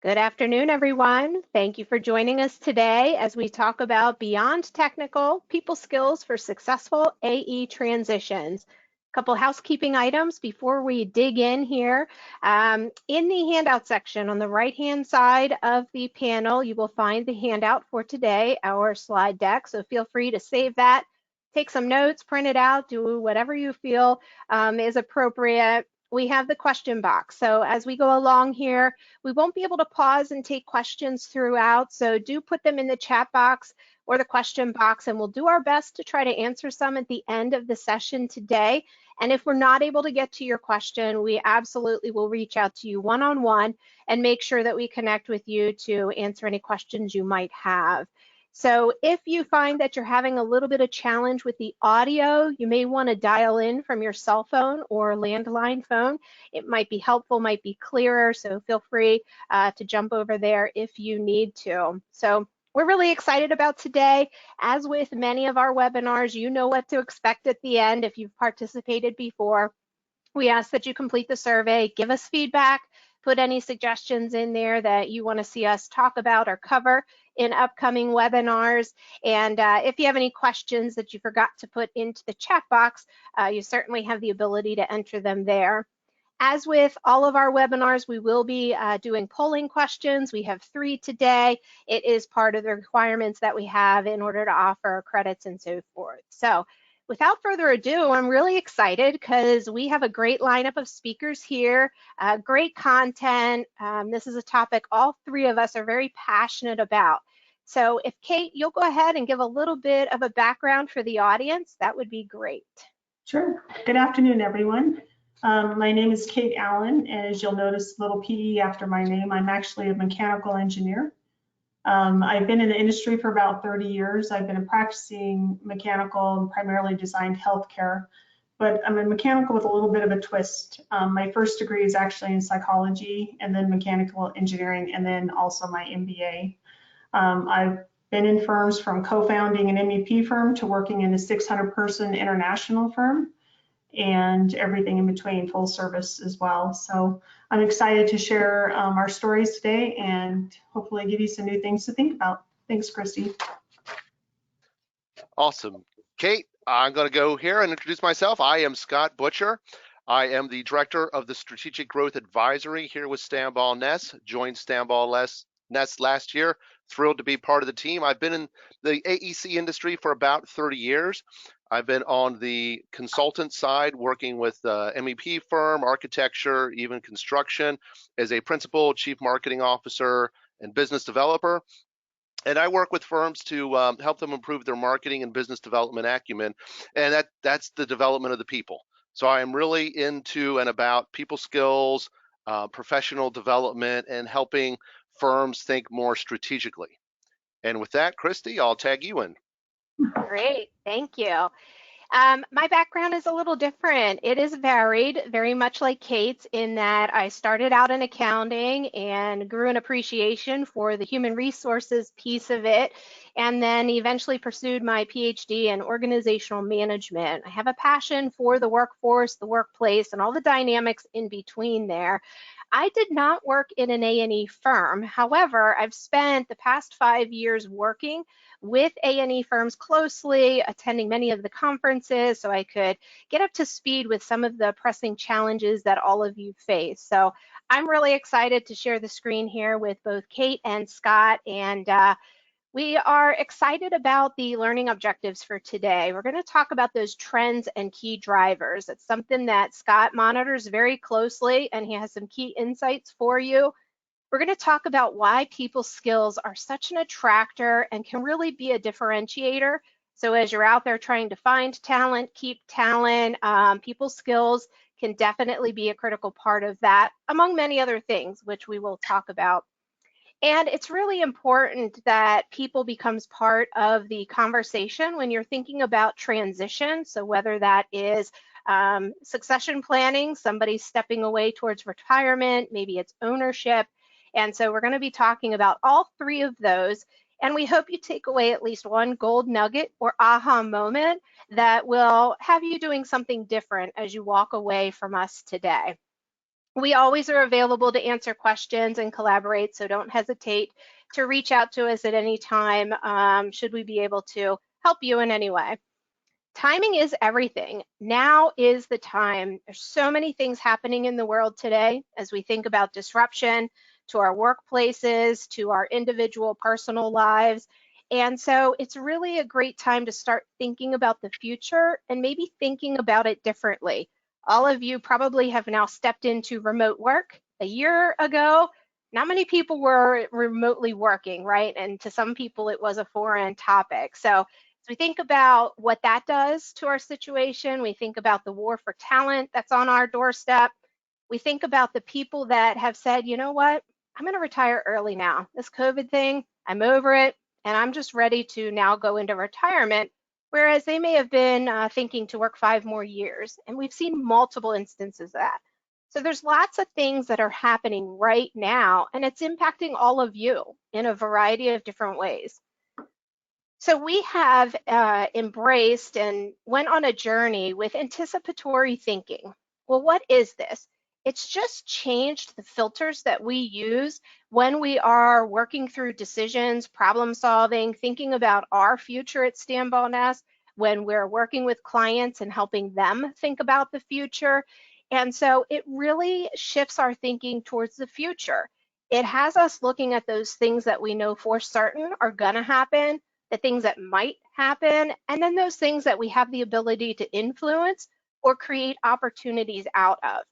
Good afternoon, everyone. Thank you for joining us today as we talk about Beyond Technical People Skills for Successful AE Transitions. A couple housekeeping items before we dig in here. In the handout section on the right-hand side of the panel, you will find the handout for today, our slide deck. So feel free to save that, take some notes, print it out, do whatever you feel is appropriate. We have the question box. So as we go along here, we won't be able to pause and take questions throughout. So do put them in the chat box or the question box, and we'll do our best to try to answer some at the end of the session today. And if we're not able to get to your question, we absolutely will reach out to you one-on-one and make sure that we connect with you to answer any questions you might have. So if you find that you're having a little bit of challenge with the audio, you may want to dial in from your cell phone or landline phone. It might be helpful, might be clearer, so feel free to jump over there if you need to. So we're really excited about today. As with many of our webinars, you know what to expect at the end if you've participated before. We ask that you complete the survey, give us feedback, put any suggestions in there that you want to see us talk about or cover in upcoming webinars. And if you have any questions that you forgot to put into the chat box, you certainly have the ability to enter them there. As with all of our webinars, we will be doing polling questions. We have 3 today. It is part of the requirements that we have in order to offer credits and so forth. So without further ado, I'm really excited because we have a great lineup of speakers here, great content. This is a topic all 3 of us are very passionate about. So if Kate, you'll go ahead and give a little bit of a background for the audience, that would be great. Sure. Good afternoon, everyone. My name is Kate Allen, and as you'll notice, a little PE after my name. I'm actually a mechanical engineer. I've been in the industry for about 30 years. I've been a practicing mechanical and primarily designed healthcare, but I'm a mechanical with a little bit of a twist. My first degree is actually in psychology, and then mechanical engineering, and then also my MBA. I've been in firms from co-founding an MEP firm to working in a 600-person international firm, and everything in between, full service as well. So I'm excited to share our stories today and hopefully give you some new things to think about. Thanks, Christy. Awesome. Kate, I'm going to go here and introduce myself. I am Scott Butcher. I am the Director of the Strategic Growth Advisory here with Stanball Ness. Joined Stanball Ness last year. Thrilled to be part of the team. I've been in the AEC industry for about 30 years. I've been on the consultant side, working with MEP firm, architecture, even construction, as a principal, chief marketing officer, and business developer. And I work with firms to help them improve their marketing and business development acumen, and that's the development of the people. So I am really into and about people skills, professional development, and helping firms think more strategically. And with that, Christy, I'll tag you in. Great, thank you. My background is a little different. It is varied, very much like Kate's, in that I started out in accounting and grew an appreciation for the human resources piece of it, and then eventually pursued my PhD in organizational management. I have a passion for the workforce, the workplace, and all the dynamics in between there. I did not work in an A&E firm. However, I've spent the past 5 years working with A&E firms closely, attending many of the conferences so I could get up to speed with some of the pressing challenges that all of you face. So I'm really excited to share the screen here with both Kate and Scott, and we are excited about the learning objectives for today. We're going to talk about those trends and key drivers. It's something that Scott monitors very closely, and he has some key insights for you. We're going to talk about why people skills are such an attractor and can really be a differentiator. So as you're out there trying to find talent, keep talent, people skills can definitely be a critical part of that, among many other things, which we will talk about. And it's really important that people becomes part of the conversation when you're thinking about transition. So whether that is succession planning, somebody stepping away towards retirement, maybe it's ownership. And so we're going to be talking about all 3 of those. And we hope you take away at least one gold nugget or aha moment that will have you doing something different as you walk away from us today. We always are available to answer questions and collaborate, so don't hesitate to reach out to us at any time should we be able to help you in any way. Timing is everything. Now is the time. There's so many things happening in the world today as we think about disruption to our workplaces, to our individual personal lives. And so it's really a great time to start thinking about the future and maybe thinking about it differently. All of you probably have now stepped into remote work. A year ago, not many people were remotely working, right? And to some people, it was a foreign topic. So we think about what that does to our situation. We think about the war for talent that's on our doorstep. We think about the people that have said, you know what, I'm going to retire early now. This COVID thing, I'm over it, and I'm just ready to now go into retirement, whereas they may have been thinking to work 5 more years. And we've seen multiple instances of that. So there's lots of things that are happening right now, and it's impacting all of you in a variety of different ways. So we have embraced and went on a journey with anticipatory thinking. Well, what is this? It's just changed the filters that we use when we are working through decisions, problem solving, thinking about our future at Stambaugh Ness, when we're working with clients and helping them think about the future. And so it really shifts our thinking towards the future. It has us looking at those things that we know for certain are gonna happen, the things that might happen, and then those things that we have the ability to influence or create opportunities out of.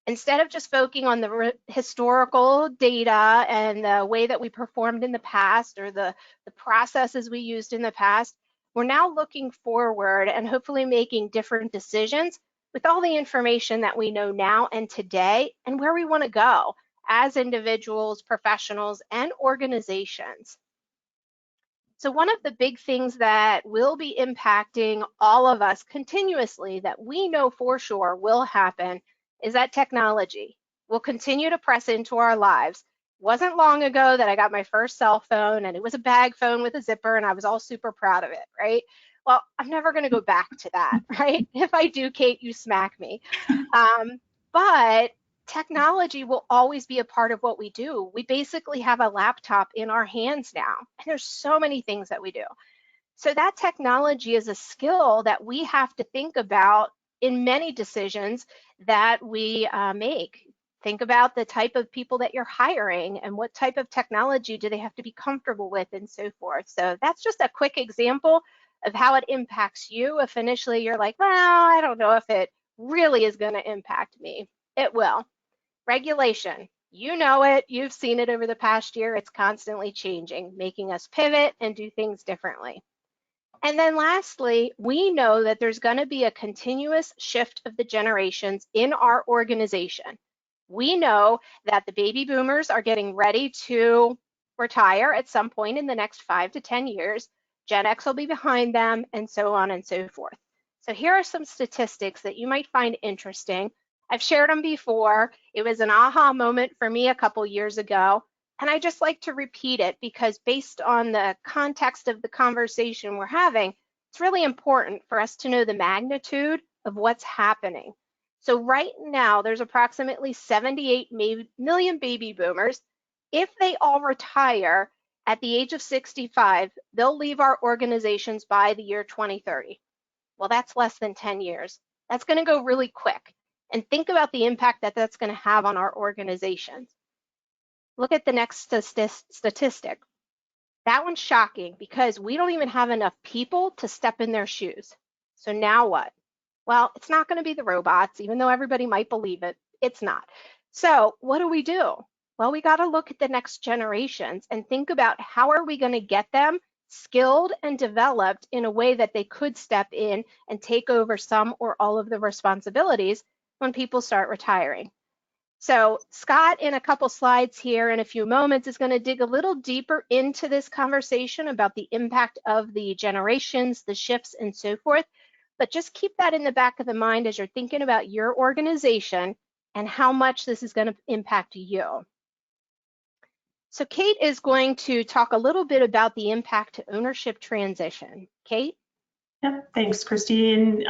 Instead of just focusing on the historical data and the way that we performed in the past or the processes we used in the past, we're now looking forward and hopefully making different decisions with all the information that we know now and today and where we want to go as individuals, professionals, and organizations. So one of the big things that will be impacting all of us continuously that we know for sure will happen is that technology will continue to press into our lives. It wasn't long ago that I got my first cell phone, and it was a bag phone with a zipper, and I was all super proud of it, right? Well, I'm never going to go back to that, right? If I do, Kate, you smack me. But technology will always be a part of what we do. We basically have a laptop in our hands now, and there's so many things that we do. So that technology is a skill that we have to think about in many decisions that we make. Think about the type of people that you're hiring and what type of technology do they have to be comfortable with and so forth. So that's just a quick example of how it impacts you. If initially you're like, well, I don't know if it really is going to impact me. It will. Regulation, you know it, you've seen it over the past year, it's constantly changing, making us pivot and do things differently. And then lastly, we know that there's going to be a continuous shift of the generations in our organization. We know that the baby boomers are getting ready to retire at some point in the next 5 to 10 years. Gen X will be behind them, and so on and so forth. So here are some statistics that you might find interesting. I've shared them before. It was an aha moment for me a couple years ago. And I just like to repeat it because based on the context of the conversation we're having, it's really important for us to know the magnitude of what's happening. So right now, there's approximately 78 million baby boomers. If they all retire at the age of 65, they'll leave our organizations by the year 2030. Well, that's less than 10 years. That's going to go really quick. And think about the impact that that's going to have on our organizations. Look at the next statistic. That one's shocking because we don't even have enough people to step in their shoes. So now what? Well, it's not going to be the robots, even though everybody might believe it. It's not. So what do? Well, we got to look at the next generations and think about how are we going to get them skilled and developed in a way that they could step in and take over some or all of the responsibilities when people start retiring. So Scott, in a couple slides here in a few moments, is going to dig a little deeper into this conversation about the impact of the generations, the shifts, and so forth. But just keep that in the back of the mind as you're thinking about your organization and how much this is going to impact you. So Kate is going to talk a little bit about the impact to ownership transition. Kate? Yep, thanks, Christine.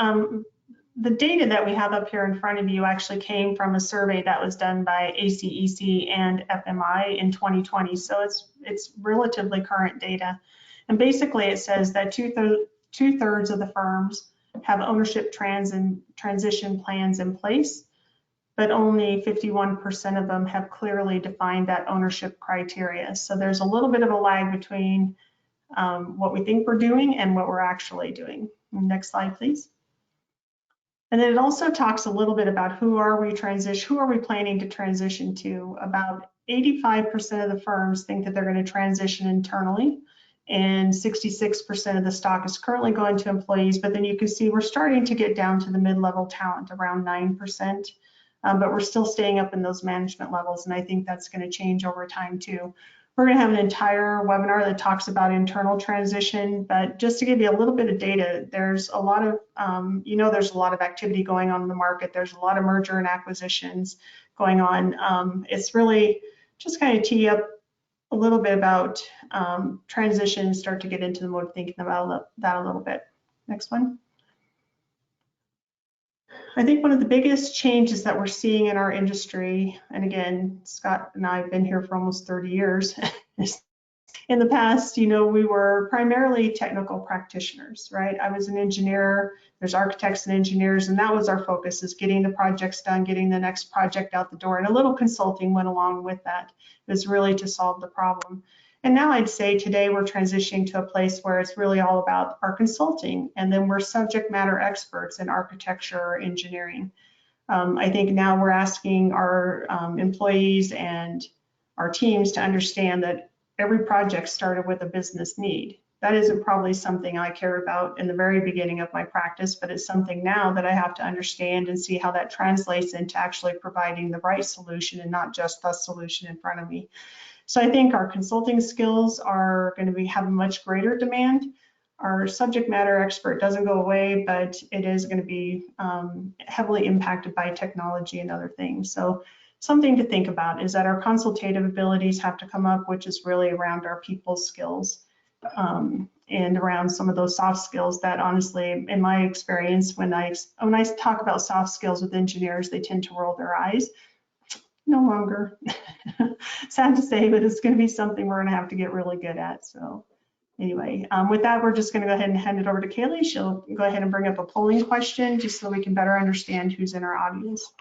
the data that we have up here in front of you actually came from a survey that was done by ACEC and FMI in 2020. So it's relatively current data. And basically it says that two-thirds of the firms have ownership transition plans in place, but only 51% of them have clearly defined that ownership criteria. So there's a little bit of a lag between what we think we're doing and what we're actually doing. Next slide, please. And then it also talks a little bit about who are we planning to transition to. About 85% of the firms think that they're going to transition internally, and 66% of the stock is currently going to employees. But then you can see we're starting to get down to the mid-level talent, around 9%, but we're still staying up in those management levels, and I think that's going to change over time too. We're going to have an entire webinar that talks about internal transition, but just to give you a little bit of data, there's a lot of, there's a lot of activity going on in the market. There's a lot of merger and acquisitions going on. It's really just kind of tee up a little bit about transition, start to get into the mode of thinking about that a little bit. Next one. I think one of the biggest changes that we're seeing in our industry, and again, Scott and I have been here for almost 30 years. In the past, we were primarily technical practitioners, right? I was an engineer, there's architects and engineers, and that was our focus, is getting the projects done, getting the next project out the door, and a little consulting went along with that. It was really to solve the problem. And now I'd say today we're transitioning to a place where it's really all about our consulting, and then we're subject matter experts in architecture or engineering. I think now we're asking our employees and our teams to understand that every project started with a business need. That isn't probably something I cared about in the very beginning of my practice, but it's something now that I have to understand and see how that translates into actually providing the right solution and not just the solution in front of me. So I think our consulting skills are going to have a much greater demand. Our subject matter expert doesn't go away, but it is going to be heavily impacted by technology and other things. So something to think about is that our consultative abilities have to come up, which is really around our people skills and around some of those soft skills that honestly, in my experience, when I talk about soft skills with engineers, they tend to roll their eyes. No longer. Sad to say, but it's going to be something we're going to have to get really good at. So anyway, with that, we're just going to go ahead and hand it over to Kaylee. She'll go ahead and bring up a polling question just so we can better understand who's in our audience.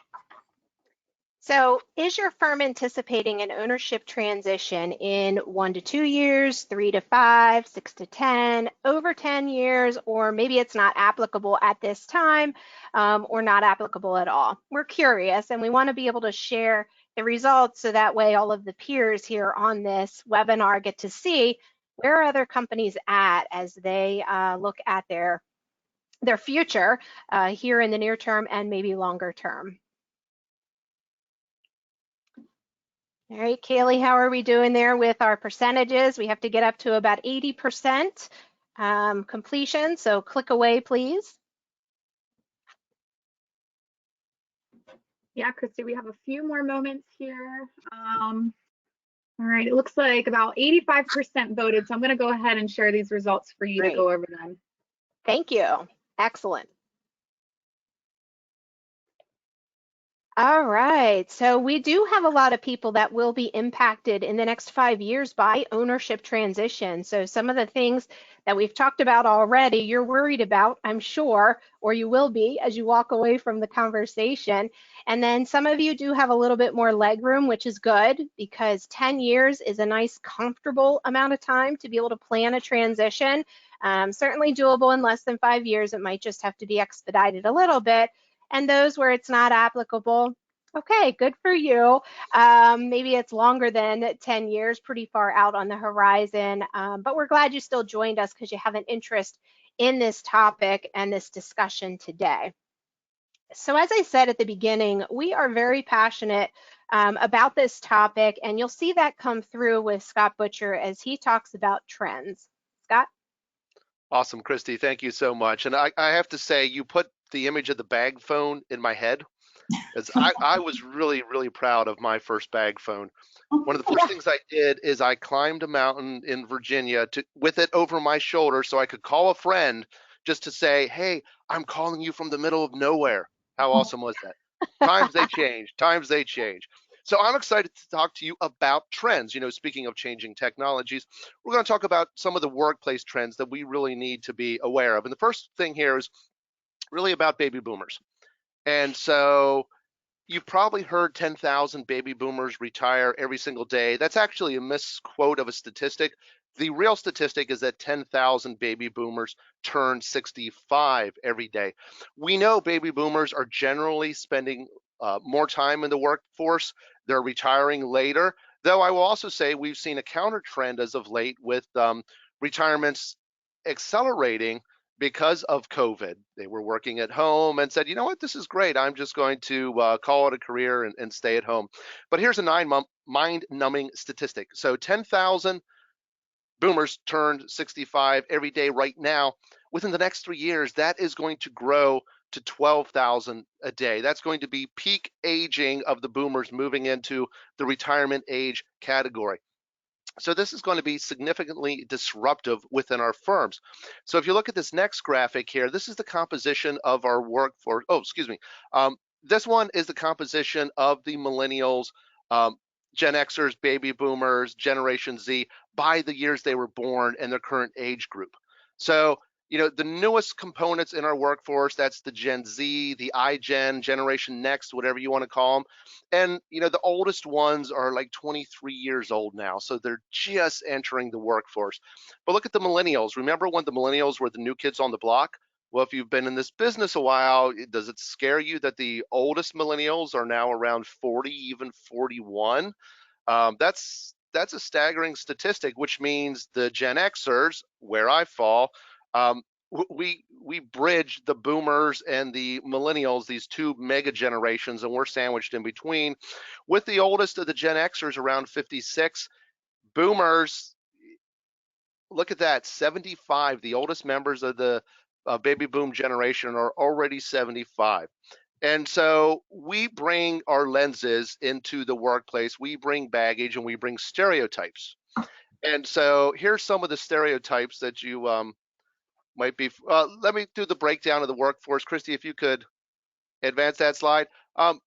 So is your firm anticipating an ownership transition in 1 to 2 years, 3 to 5, 6 to 10, over 10 years, or maybe it's not applicable at this time or not applicable at all? We're curious and we want to be able to share the results so that way all of the peers here on this webinar get to see where are other companies at as they look at their future here in the near term and maybe longer term. All right, Kaylee, how are we doing there with our percentages? We have to get up to about 80% completion, so click away, please. Yeah, Christy, we have a few more moments here. All right, it looks like about 85% voted, so I'm going to go ahead and share these results for you to go over them. Thank you. Excellent. All right, so we do have a lot of people that will be impacted in the next 5 years by ownership transition. So some of the things that we've talked about already, you're worried about, I'm sure, or you will be as you walk away from the conversation. And then some of you do have a little bit more leg room, which is good because 10 years is a nice, comfortable amount of time to be able to plan a transition. Certainly doable in less than 5 years. It might just have to be expedited a little bit. And those where it's not applicable, okay, good for you. Maybe it's longer than 10 years, pretty far out on the horizon, but we're glad you still joined us because you have an interest in this topic and this discussion today. So as I said at the beginning, we are very passionate about this topic, and you'll see that come through with Scott Butcher as he talks about trends. Scott? Awesome, Christy, thank you so much. And I have to say, you put the image of the bag phone in my head. As I was really, really proud of my first bag phone. One of the first things I did is I climbed a mountain in Virginia with it over my shoulder so I could call a friend just to say, hey, I'm calling you from the middle of nowhere. How awesome was that? Times they change, times they change. So I'm excited to talk to you about trends. Speaking of changing technologies, we're going to talk about some of the workplace trends that we really need to be aware of. And the first thing here is really about baby boomers. And so you've probably heard 10,000 baby boomers retire every single day. That's actually a misquote of a statistic. The real statistic is that 10,000 baby boomers turn 65 every day. We know baby boomers are generally spending more time in the workforce. They're retiring later, though I will also say we've seen a counter trend as of late with retirements accelerating because of COVID. They were working at home and said, you know what, this is great. I'm just going to call it a career and stay at home. But here's a 9-month mind-numbing statistic. So 10,000 boomers turned 65 every day right now. Within the next 3 years, that is going to grow to 12,000 a day. That's going to be peak aging of the boomers moving into the retirement age category. So this is going to be significantly disruptive within our firms. So if you look at this next graphic here, this is the composition of our workforce. Oh, excuse me. This one is the composition of the millennials, Gen Xers, baby boomers, Generation Z by the years they were born and their current age group. So the newest components in our workforce, that's the Gen Z, the iGen, Generation Next, whatever you want to call them. And, the oldest ones are like 23 years old now. So they're just entering the workforce. But look at the millennials. Remember when the millennials were the new kids on the block? Well, if you've been in this business a while, does it scare you that the oldest millennials are now around 40, even 41? That's a staggering statistic, which means the Gen Xers, where I fall, we bridge the boomers and the millennials, these two mega generations, and we're sandwiched in between. With the oldest of the Gen Xers around 56, boomers, look at that, 75. The oldest members of the baby boom generation are already 75. And so we bring our lenses into the workplace, we bring baggage, and we bring stereotypes. And so here's some of the stereotypes that you might be. Let me do the breakdown of the workforce. Christy, if you could advance that slide.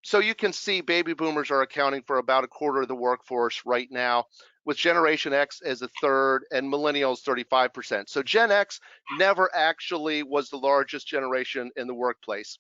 So you can see baby boomers are accounting for about a quarter of the workforce right now, with Generation X as a third and millennials 35%. So Gen X never actually was the largest generation in the workplace.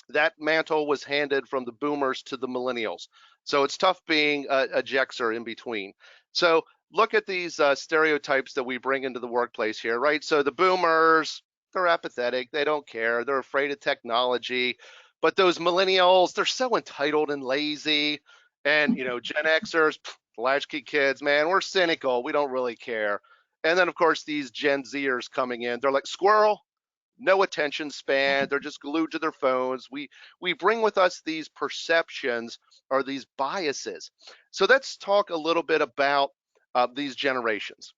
That mantle was handed from the boomers to the millennials. So it's tough being a Jexer in between. So look at these stereotypes that we bring into the workplace here, right? So the boomers, they're apathetic, they don't care, they're afraid of technology. But those millennials, they're so entitled and lazy. And, Gen Xers, latchkey kids, man, we're cynical, we don't really care. And then, of course, these Gen Zers coming in, they're like, squirrel, no attention span, they're just glued to their phones. We bring with us these perceptions or these biases. So let's talk a little bit about these generations.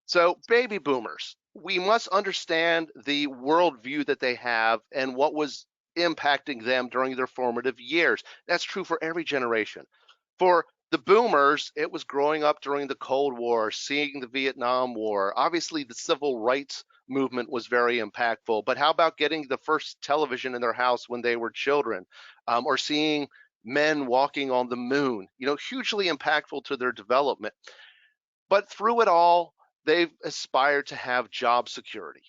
So baby boomers, we must understand the worldview that they have and what was impacting them during their formative years. That's true for every generation. For the boomers, it was growing up during the Cold War, seeing the Vietnam War. Obviously, the civil rights movement was very impactful, but how about getting the first television in their house when they were children, or seeing men walking on the moon, hugely impactful to their development. But through it all, they've aspired to have job security.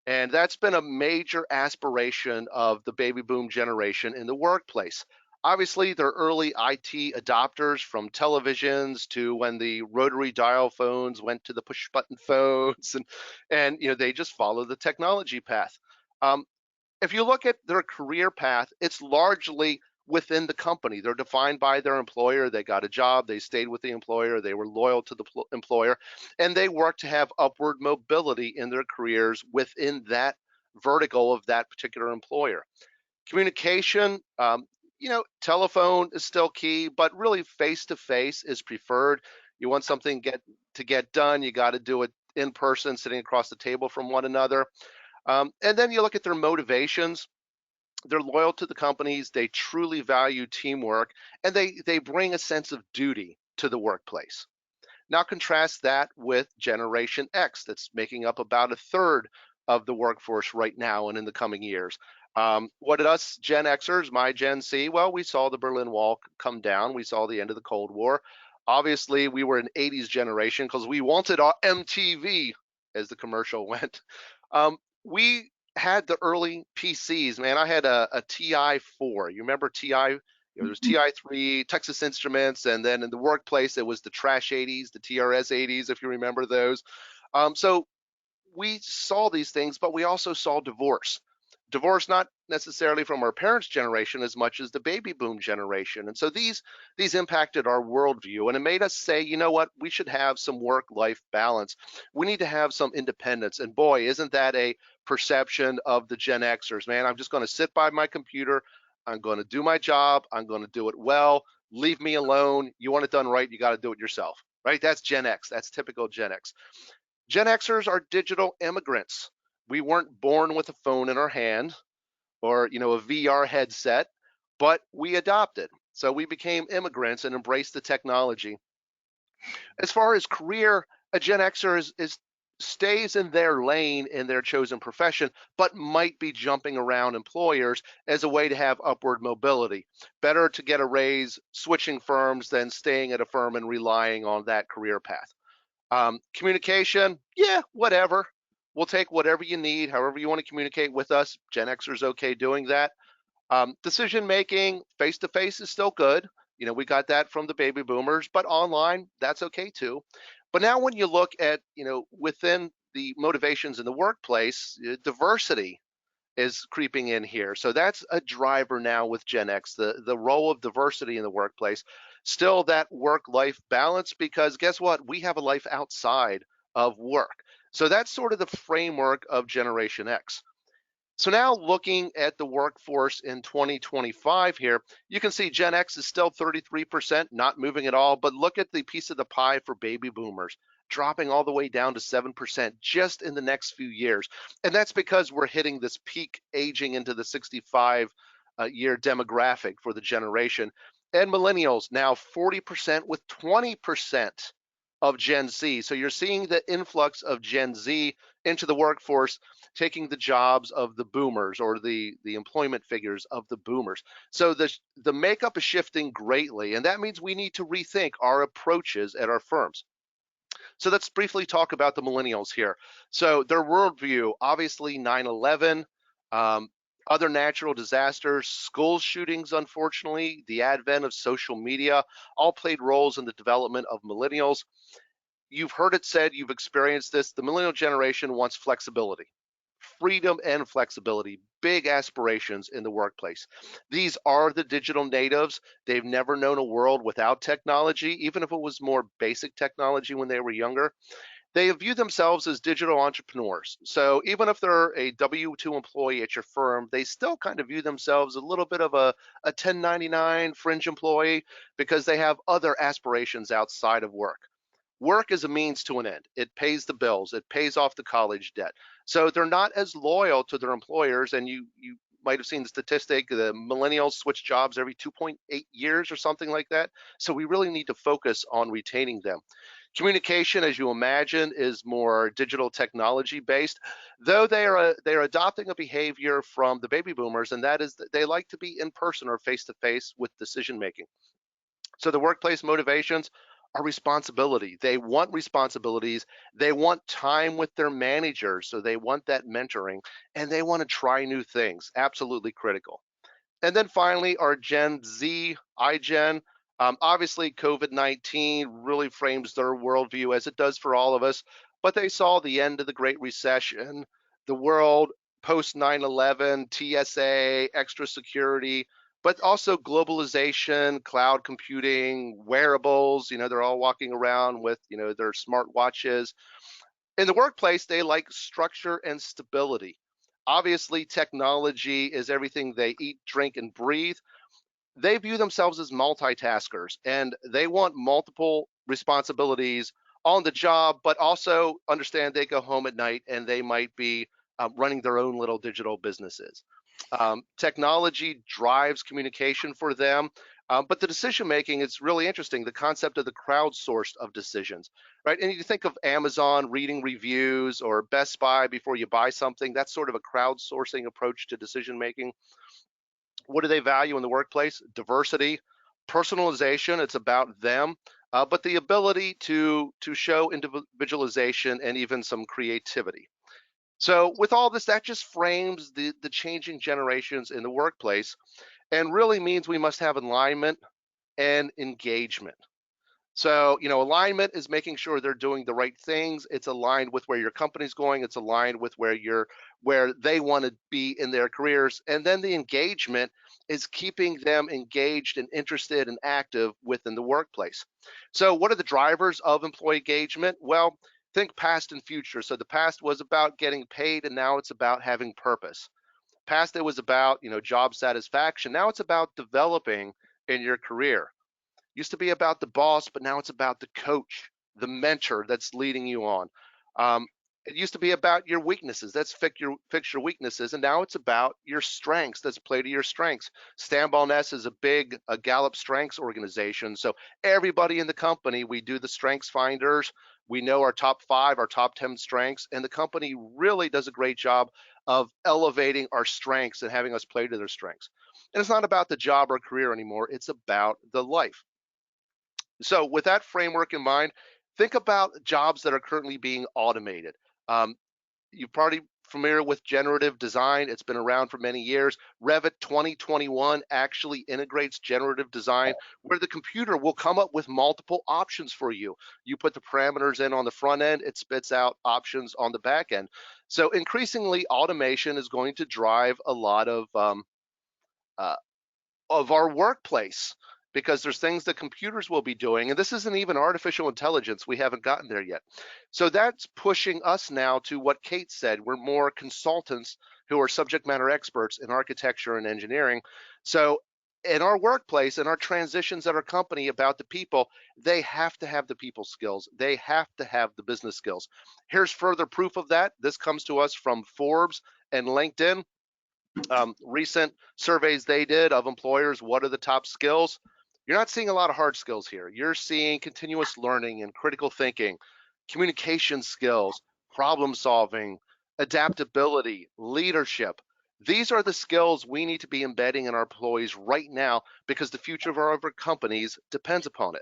And that's been a major aspiration of the baby boom generation in the workplace. Obviously, they're early IT adopters, from televisions to when the rotary dial phones went to the push button phones, and they just follow the technology path. If you look at their career path, it's largely within the company. They're defined by their employer. They got a job, they stayed with the employer, they were loyal to the employer, and they work to have upward mobility in their careers within that vertical of that particular employer. Communication, telephone is still key, but really face-to-face is preferred. You want something to get done, you got to do it in person, sitting across the table from one another. And then you look at their motivations. They're loyal to the companies, they truly value teamwork, and they bring a sense of duty to the workplace. Now contrast that with Generation X, that's making up about a third of the workforce right now and in the coming years. What did us Gen Xers, my Gen Z? Well, we saw the Berlin Wall come down. We saw the end of the Cold War. Obviously, we were an 80s generation because we wanted our MTV, as the commercial went. We had the early PCs, man. I had a TI-4. You remember TI? There was TI-3, Texas Instruments, and then in the workplace, it was the Trash 80s, the TRS 80s, if you remember those. So we saw these things, but we also saw divorce. Divorce not necessarily from our parents' generation as much as the baby boom generation. And so these impacted our worldview, and it made us say, you know what, we should have some work-life balance. We need to have some independence. And boy, isn't that a perception of the Gen Xers, man. I'm just going to sit by my computer. I'm going to do my job. I'm going to do it well. Leave me alone. You want it done right, you got to do it yourself, right? That's Gen X. That's typical Gen X. Gen Xers are digital immigrants. We weren't born with a phone in our hand or, a VR headset, but we adopted. So we became immigrants and embraced the technology. As far as career, a Gen Xer stays in their lane in their chosen profession, but might be jumping around employers as a way to have upward mobility. Better to get a raise switching firms than staying at a firm and relying on that career path. Communication, yeah, whatever. We'll take whatever you need, however you want to communicate with us. Gen Xers okay doing that. Decision making, face-to-face is still good. We got that from the baby boomers, but online, that's okay too. But now when you look at, within the motivations in the workplace, diversity is creeping in here. So that's a driver now with Gen X, the role of diversity in the workplace. Still that work-life balance, because guess what? We have a life outside of work. So that's sort of the framework of Generation X. So now looking at the workforce in 2025 here, you can see Gen X is still 33%, not moving at all, but look at the piece of the pie for baby boomers, dropping all the way down to 7% just in the next few years. And that's because we're hitting this peak aging into the 65-year demographic for the generation. And millennials now 40% with 20% of Gen Z. So you're seeing the influx of Gen Z into the workforce, taking the jobs of the boomers or the employment figures of the boomers. So the makeup is shifting greatly, and that means we need to rethink our approaches at our firms. So let's briefly talk about the millennials here. So their worldview, obviously 9/11, other natural disasters, school shootings, unfortunately, the advent of social media, all played roles in the development of millennials. You've heard it said, you've experienced this, the millennial generation wants flexibility, freedom and flexibility, big aspirations in the workplace. These are the digital natives. They've never known a world without technology, even if it was more basic technology when they were younger. They view themselves as digital entrepreneurs. So even if they're a W-2 employee at your firm, they still kind of view themselves a little bit of a 1099 fringe employee because they have other aspirations outside of work. Work is a means to an end. It pays the bills. It pays off the college debt. So they're not as loyal to their employers. And you might have seen the statistic, the millennials switch jobs every 2.8 years or something like that. So we really need to focus on retaining them. Communication, as you imagine, is more digital technology based, though they're adopting a behavior from the baby boomers, and that is that they like to be in person or face to face with decision making. So the workplace motivations are responsibility. They want responsibilities. They want time with their managers. So they want that mentoring, and they want to try new things. Absolutely critical. And then finally, our Gen Z, iGen. Obviously, COVID-19 really frames their worldview as it does for all of us, but they saw the end of the Great Recession, the world post 9/11, TSA, extra security, but also globalization, cloud computing, wearables. They're all walking around with, their smart watches. In the workplace, they like structure and stability. Obviously, technology is everything they eat, drink, and breathe. They view themselves as multitaskers, and they want multiple responsibilities on the job, but also understand they go home at night and they might be running their own little digital businesses. Technology drives communication for them. But the decision making is really interesting. The concept of the crowdsourced of decisions, right? And you think of Amazon reading reviews or Best Buy before you buy something. That's sort of a crowdsourcing approach to decision making. What do they value in the workplace? Diversity, personalization. It's about them, but the ability to show individualization and even some creativity. So with all this, that just frames the changing generations in the workplace, and really means we must have alignment and engagement. So, alignment is making sure they're doing the right things. It's aligned with where your company's going. It's aligned with where they want to be in their careers. And then the engagement is keeping them engaged and interested and active within the workplace. So what are the drivers of employee engagement? Well, think past and future. So the past was about getting paid, and now it's about having purpose. Past, it was about, job satisfaction. Now it's about developing in your career. Used to be about the boss, but now it's about the coach, the mentor that's leading you on. It used to be about your weaknesses. Let's fix your weaknesses, and now it's about your strengths. Let's play to your strengths. Stanball Ness is a Gallup Strengths organization, so everybody in the company, we do the Strengths Finders. We know our top 5, our top 10 strengths, and the company really does a great job of elevating our strengths and having us play to their strengths. And it's not about the job or career anymore. It's about the life. So with that framework in mind, think about jobs that are currently being automated. You're probably familiar with generative design. It's been around for many years. Revit 2021 actually integrates generative design, where the computer will come up with multiple options for you. You put the parameters in on the front end, it spits out options on the back end. So increasingly, automation is going to drive a lot of our workplace, because there's things that computers will be doing, and this isn't even artificial intelligence. We haven't gotten there yet. So that's pushing us now to what Kate said. We're more consultants who are subject matter experts in architecture and engineering. So in our workplace, in our transitions at our company about the people, they have to have the people skills. They have to have the business skills. Here's further proof of that. This comes to us from Forbes and LinkedIn. Recent surveys they did of employers, what are the top skills? You're not seeing a lot of hard skills here. You're seeing continuous learning and critical thinking, communication skills, problem solving, adaptability, leadership. These are the skills we need to be embedding in our employees right now, because the future of our companies depends upon it.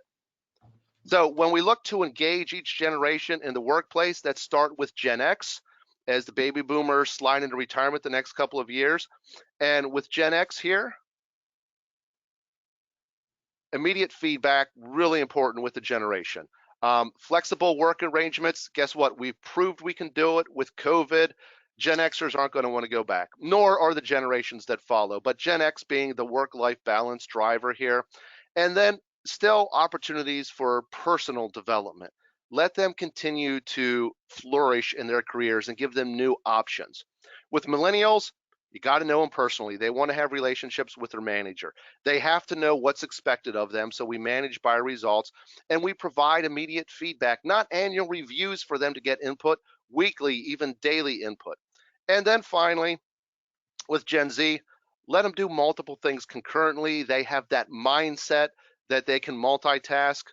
So when we look to engage each generation in the workplace, let's start with Gen X, as the baby boomers slide into retirement the next couple of years. And with Gen X here, immediate feedback, really important with the generation. Flexible work arrangements, guess what? We've proved we can do it with COVID. Gen Xers aren't going to want to go back, nor are the generations that follow, but Gen X being the work-life balance driver here. And then still opportunities for personal development. Let them continue to flourish in their careers and give them new options. With millennials, you got to know them personally. They want to have relationships with their manager. They have to know what's expected of them, so we manage by results, and we provide immediate feedback, not annual reviews for them to get input, weekly, even daily input. And then finally, with Gen Z, let them do multiple things concurrently. They have that mindset that they can multitask.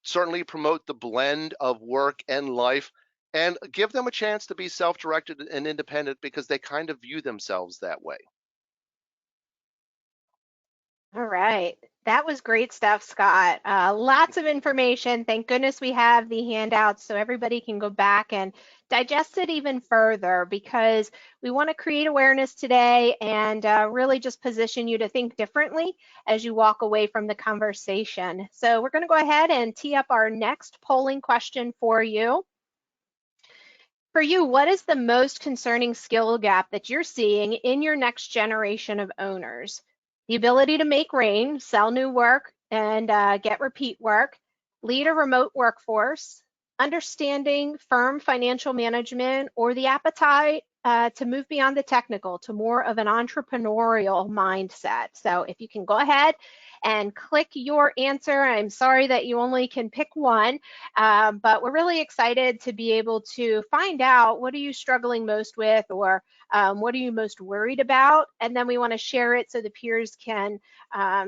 Certainly promote the blend of work and life, and give them a chance to be self-directed and independent, because they kind of view themselves that way. All right, that was great stuff, Scott. Lots of information. Thank goodness we have the handouts so everybody can go back and digest it even further, because we want to create awareness today and really just position you to think differently as you walk away from the conversation. So we're going to go ahead and tee up our next polling question for you. For you, what is the most concerning skill gap that you're seeing in your next generation of owners? The ability to make rain, sell new work, and get repeat work, lead a remote workforce, understanding firm financial management, or the appetite to move beyond the technical to more of an entrepreneurial mindset. So if you can go ahead and click your answer. I'm sorry that you only can pick one, but we're really excited to be able to find out what are you struggling most with, or what are you most worried about? And then we want to share it so the peers can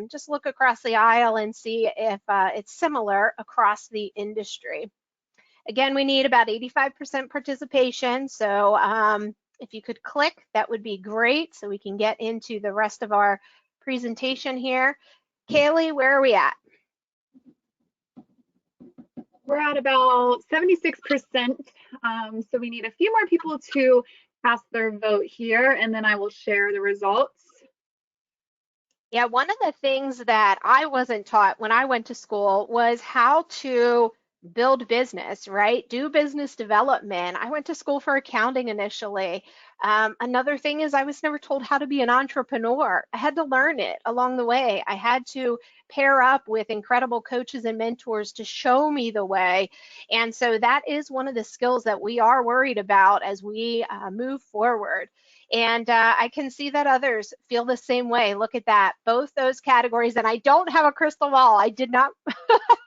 just look across the aisle and see if it's similar across the industry. Again, we need about 85% participation. So if you could click, that would be great so we can get into the rest of our presentation here. Kaylee, where are we at? We're at about 76%. So we need a few more people to cast their vote here, and then I will share the results. Yeah, one of the things that I wasn't taught when I went to school was how to build business, right? Do business development. I went to school for accounting initially. Another thing is I was never told how to be an entrepreneur. I had to learn it along the way. I had to pair up with incredible coaches and mentors to show me the way. And so that is one of the skills that we are worried about as we move forward. And I can see that others feel the same way. Look at that, both those categories. And I don't have a crystal ball. I did not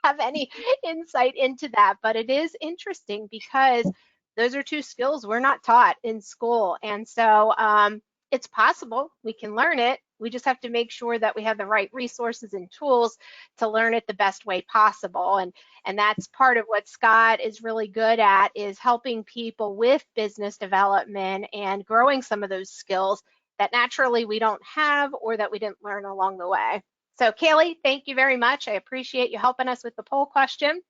have any insight into that, but it is interesting because those are two skills we're not taught in school. And so it's possible we can learn it. We just have to make sure that we have the right resources and tools to learn it the best way possible. And that's part of what Scott is really good at, is helping people with business development and growing some of those skills that naturally we don't have or that we didn't learn along the way. So Kaylee, thank you very much. I appreciate you helping us with the poll question.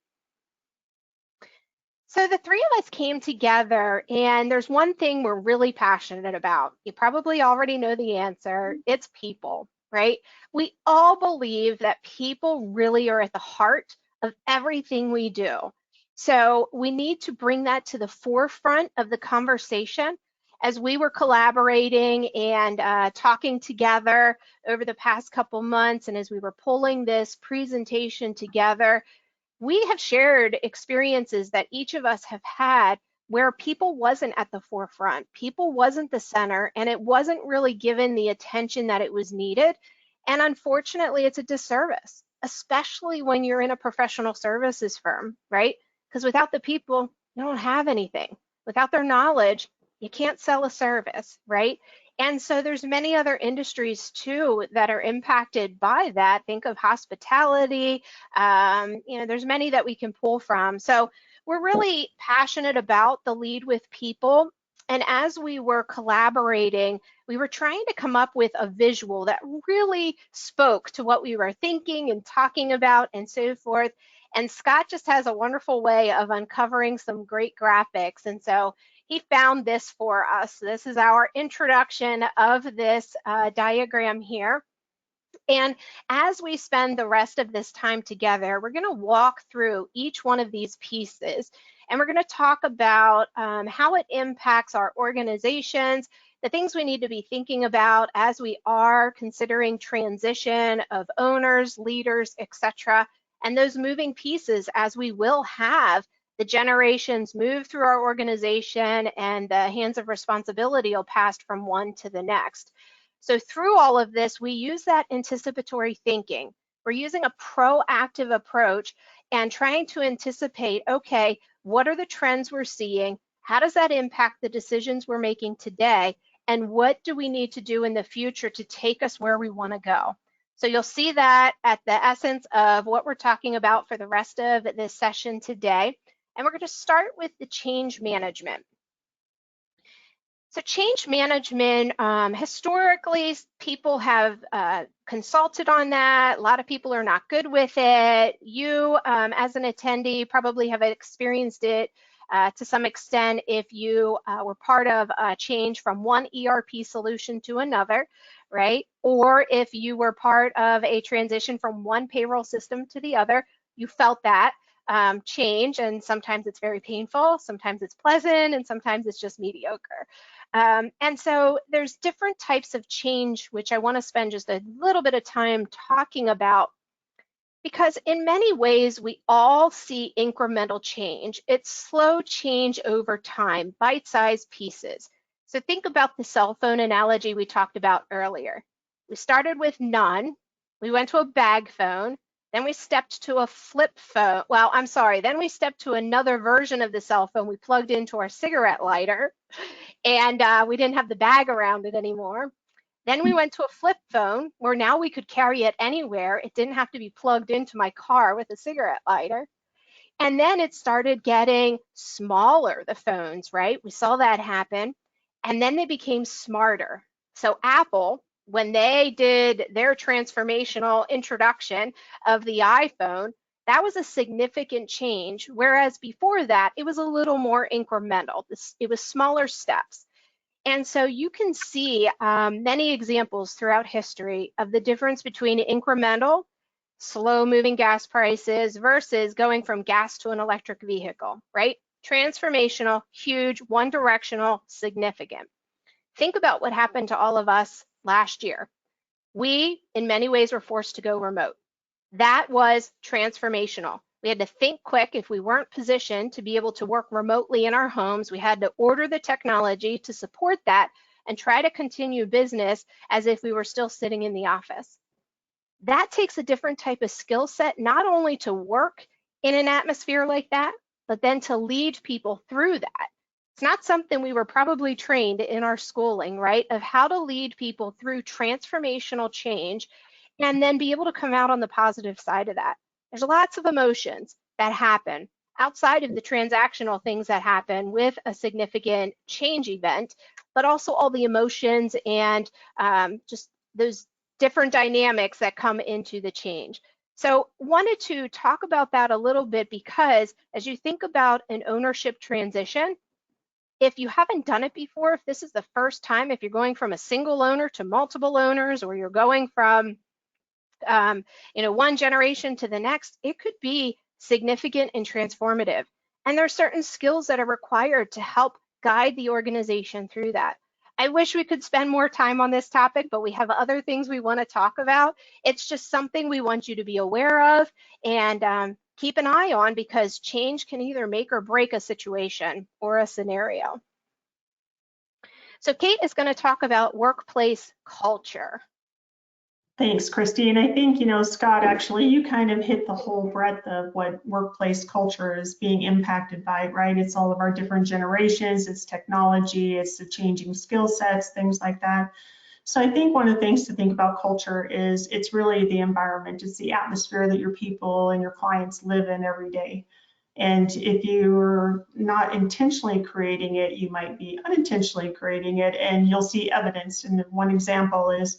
So the three of us came together, and there's one thing we're really passionate about. You probably already know the answer. It's people, right? We all believe that people really are at the heart of everything we do. So we need to bring that to the forefront of the conversation. As we were collaborating and talking together over the past couple months, and as we were pulling this presentation together, we have shared experiences that each of us have had where people wasn't at the forefront, people wasn't the center, and it wasn't really given the attention that it was needed. And unfortunately, it's a disservice, especially when you're in a professional services firm, right? Because without the people, you don't have anything. Without their knowledge, you can't sell a service, right? And so there's many other industries too that are impacted by that. Think of hospitality. There's many that we can pull from. So we're really passionate about the lead with people. And as we were collaborating, we were trying to come up with a visual that really spoke to what we were thinking and talking about and so forth. And Scott just has a wonderful way of uncovering some great graphics. And so he found this for us. This is our introduction of this diagram here. And as we spend the rest of this time together, we're going to walk through each one of these pieces, and we're going to talk about how it impacts our organizations, the things we need to be thinking about as we are considering transition of owners, leaders, etc., and those moving pieces as we will have the generations move through our organization and the hands of responsibility will pass from one to the next. So through all of this, we use that anticipatory thinking. We're using a proactive approach and trying to anticipate, okay, what are the trends we're seeing? How does that impact the decisions we're making today? And what do we need to do in the future to take us where we want to go? So you'll see that at the essence of what we're talking about for the rest of this session today. And we're going to start with the change management. So change management, historically, people have consulted on that. A lot of people are not good with it. You, as an attendee, probably have experienced it to some extent if you were part of a change from one ERP solution to another, right? Or if you were part of a transition from one payroll system to the other, you felt that change, and sometimes it's very painful, sometimes it's pleasant, and sometimes it's just mediocre. And so there's different types of change, which I want to spend just a little bit of time talking about, because in many ways we all see incremental change. It's slow change over time, bite-sized pieces. So think about the cell phone analogy we talked about earlier. We started with none, we went to a bag phone, then we stepped to a flip phone. Well, I'm sorry, then we stepped to another version of the cell phone we plugged into our cigarette lighter, and we didn't have the bag around it anymore. Then we went to a flip phone where now we could carry it anywhere. It didn't have to be plugged into my car with a cigarette lighter. And then it started getting smaller, the phones, right? We saw that happen. And then they became smarter. So Apple, when they did their transformational introduction of the iPhone, that was a significant change. Whereas before that, it was a little more incremental. It was smaller steps. And so you can see many examples throughout history of the difference between incremental, slow moving gas prices versus going from gas to an electric vehicle, right? Transformational, huge, one directional, significant. Think about what happened to all of us last year. We, in many ways, were forced to go remote. That was transformational. We had to think quick. If we weren't positioned to be able to work remotely in our homes, we had to order the technology to support that and try to continue business as if we were still sitting in the office. That takes a different type of skill set, not only to work in an atmosphere like that, but then to lead people through that. It's not something we were probably trained in our schooling, right? Of how to lead people through transformational change and then be able to come out on the positive side of that. There's lots of emotions that happen outside of the transactional things that happen with a significant change event, but also all the emotions and just those different dynamics that come into the change. So wanted to talk about that a little bit because as you think about an ownership transition, if you haven't done it before, if this is the first time, if you're going from a single owner to multiple owners, or you're going from one generation to the next, it could be significant and transformative. And there are certain skills that are required to help guide the organization through that. I wish we could spend more time on this topic, but we have other things we want to talk about. It's just something we want you to be aware of and keep an eye on, because change can either make or break a situation or a scenario. So Kate is going to talk about workplace culture. Thanks, Christy. And I think, Scott, actually, you kind of hit the whole breadth of what workplace culture is being impacted by, right? It's all of our different generations, it's technology, it's the changing skill sets, things like that. So I think one of the things to think about culture is it's really the environment. It's the atmosphere that your people and your clients live in every day. And if you're not intentionally creating it, you might be unintentionally creating it, and you'll see evidence. And one example is,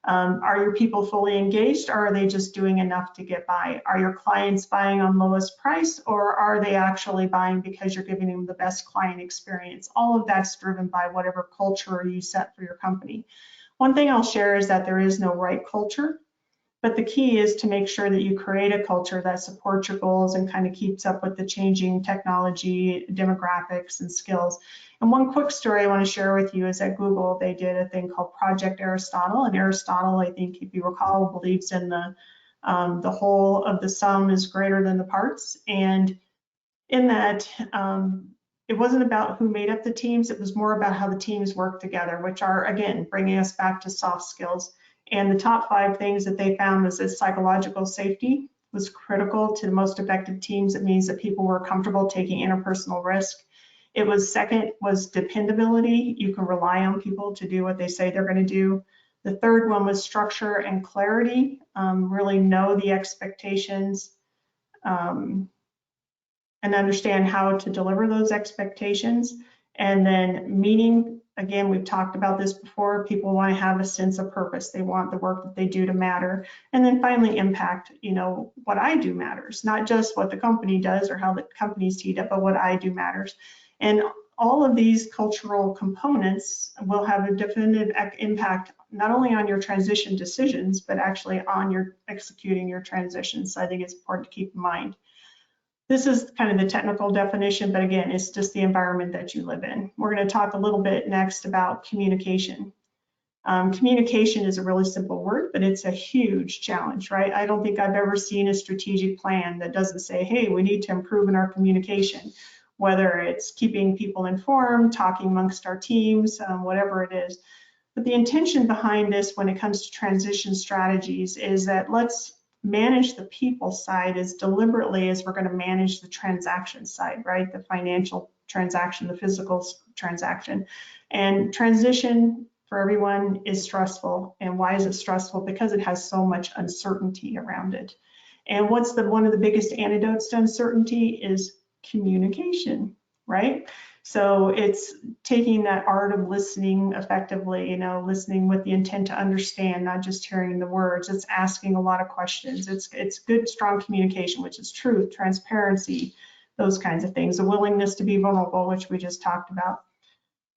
are your people fully engaged, or are they just doing enough to get by? Are your clients buying on lowest price, or are they actually buying because you're giving them the best client experience? All of that's driven by whatever culture you set for your company. One thing I'll share is that there is no right culture, but the key is to make sure that you create a culture that supports your goals and kind of keeps up with the changing technology, demographics, and skills. And one quick story I want to share with you is at Google, they did a thing called Project Aristotle. And Aristotle, I think, if you recall, believes in the whole of the sum is greater than the parts. And in that, it wasn't about who made up the teams. It was more about how the teams work together, which are, again, bringing us back to soft skills. And the top 5 things that they found was that psychological safety was critical to the most effective teams. It means that people were comfortable taking interpersonal risk. It was second was dependability. You can rely on people to do what they say they're going to do. The third one was structure and clarity. Really know the expectations and understand how to deliver those expectations. And then meaning, again, we've talked about this before, people want to have a sense of purpose. They want the work that they do to matter. And then finally, impact, what I do matters, not just what the company does or how the company's teed up, but what I do matters. And all of these cultural components will have a definitive impact, not only on your transition decisions, but actually on your executing your transitions. So I think it's important to keep in mind. This is kind of the technical definition, but again, it's just the environment that you live in. We're going to talk a little bit next about communication. Communication is a really simple word, but it's a huge challenge, right? I don't think I've ever seen a strategic plan that doesn't say, hey, we need to improve in our communication, whether it's keeping people informed, talking amongst our teams, whatever it is. But the intention behind this when it comes to transition strategies is that let's manage the people side as deliberately as we're going to manage the transaction side, right? The financial transaction, the physical transaction. And transition for everyone is stressful. And why is it stressful? Because it has so much uncertainty around it. And what's one of the biggest antidotes to uncertainty is communication, right? So it's taking that art of listening effectively, listening with the intent to understand, not just hearing the words. It's asking a lot of questions. It's good, strong communication, which is truth, transparency, those kinds of things. A willingness to be vulnerable, which we just talked about.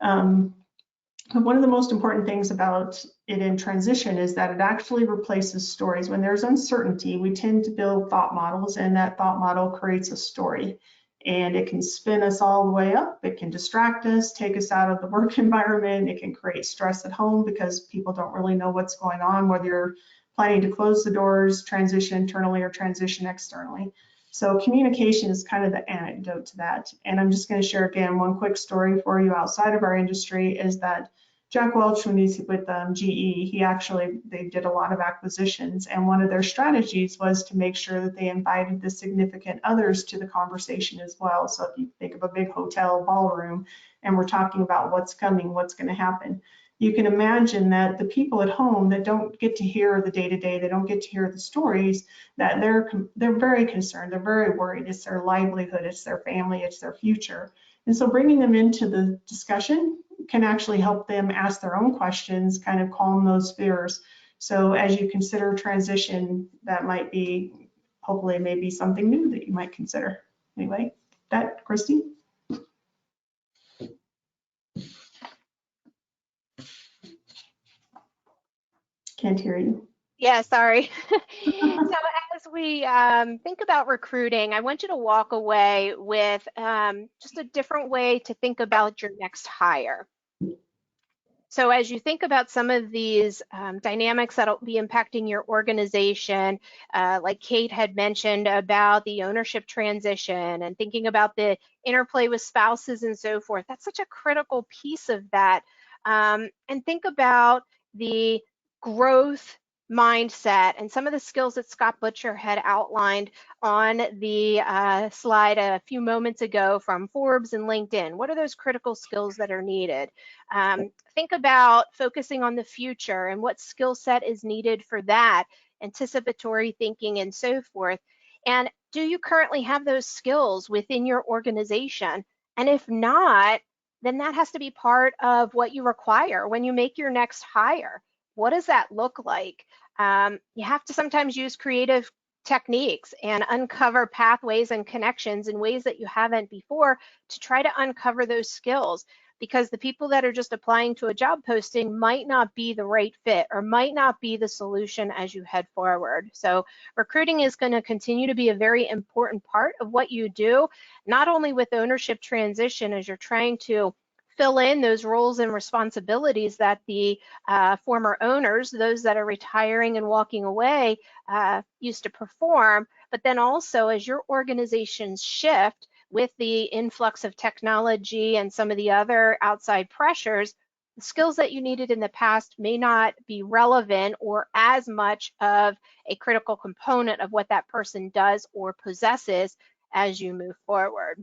One of the most important things about it in transition is that it actually replaces stories. When there's uncertainty, we tend to build thought models, and that thought model creates a story. And it can spin us all the way up. It can distract us, take us out of the work environment. It can create stress at home because people don't really know what's going on, whether you're planning to close the doors, transition internally or transition externally. So communication is kind of the antidote to that. And I'm just going to share again one quick story for you outside of our industry is that Jack Welch, when he's with GE, they did a lot of acquisitions, and one of their strategies was to make sure that they invited the significant others to the conversation as well. So if you think of a big hotel ballroom and we're talking about what's coming, what's going to happen, you can imagine that the people at home that don't get to hear the day-to-day, they don't get to hear the stories, that they're very concerned, they're very worried. It's their livelihood, it's their family, it's their future. And so bringing them into the discussion can actually help them ask their own questions, kind of calm those fears. So as you consider transition, that might be, hopefully, maybe something new that you might consider. Anyway, that, Christy? Can't hear you. Yeah, sorry. So as we think about recruiting, I want you to walk away with just a different way to think about your next hire. So as you think about some of these dynamics that'll be impacting your organization, like Kate had mentioned about the ownership transition and thinking about the interplay with spouses and so forth, that's such a critical piece of that. And think about the growth mindset and some of the skills that Scott Butcher had outlined on the slide a few moments ago from Forbes and LinkedIn. What are those critical skills that are needed? Think about focusing on the future and what skill set is needed for that, anticipatory thinking and so forth. And do you currently have those skills within your organization? And if not, then that has to be part of what you require when you make your next hire. What does that look like? You have to sometimes use creative techniques and uncover pathways and connections in ways that you haven't before to try to uncover those skills, because the people that are just applying to a job posting might not be the right fit or might not be the solution as you head forward. So recruiting is going to continue to be a very important part of what you do, not only with ownership transition as you're trying to fill in those roles and responsibilities that the former owners, those that are retiring and walking away, used to perform, but then also as your organizations shift with the influx of technology and some of the other outside pressures, the skills that you needed in the past may not be relevant or as much of a critical component of what that person does or possesses as you move forward.